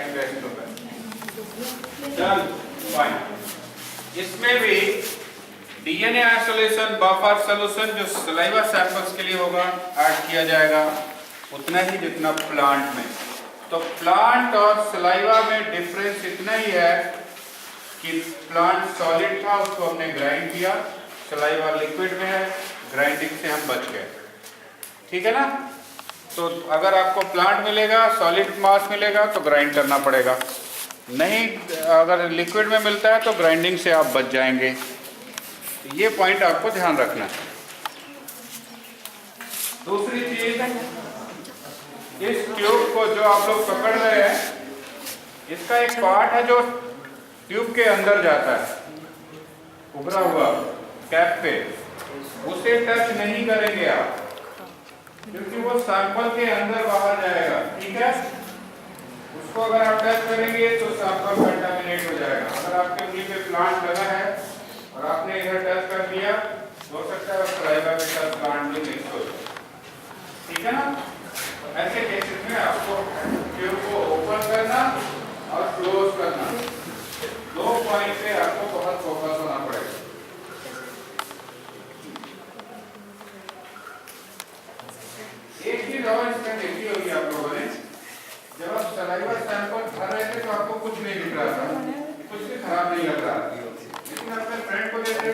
Time waste होगा। Done, fine. इसमें भी डीएनए आइसोलेशन बफर सॉल्यूशन जो सलाइवा सैंपल्स के लिए होगा ऐड किया जाएगा उतना ही जितना प्लांट में। तो प्लांट और सलाइवा में डिफरेंस इतना ही है कि प्लांट सॉलिड था, उसको हमने ग्राइंड किया, सलाइवा लिक्विड में है, ग्राइंडिंग से हम बच गए। ठीक है ना? तो अगर आपको प्लांट मिलेगा, सॉलिड मास मिलेगा तो ग्राइंड करना पड़ेगा, नहीं अगर लिक्विड में मिलता है तो ग्राइंडिंग से आप बच जाएंगे। ये पॉइंट आपको ध्यान रखना है। दूसरी चीज, इस ट्यूब को जो आप लोग पकड़ रहे हैं, इसका एक पार्ट है जो ट्यूब के अंदर जाता है, उभरा हुआ कैप पे, उसे टच नहीं करेंगे आप, क्योंकि वो सैंपल के अंदर बाहर जाएगा। ठीक है? उसको अगर आप टच करेंगे तो सैंपल कंटामिनेट हो जाएगा। अगर आपके उंगली पे प्लांट लगा है और आपने इधर टच कर दिया तो हो सकता है सलाइवा के साथ प्लांट भी मिक्स हो जाए। ठीक है ना? ऐसे केसेस में आपको ट्यूब को ओपन करना और क्लोज करना, दो पॉइंट पे आपको बहुत फोकस होना पड़ेगा। एक चीज और इसमें देखी होगी आप लोगों ने, जब आप सलाइवा सैंपल भर रहे थे तो आपको कुछ नहीं दिख रहा था, कुछ भी खराब नहीं लग रहा, लेकिन अपने फ्रेंड को देख रहे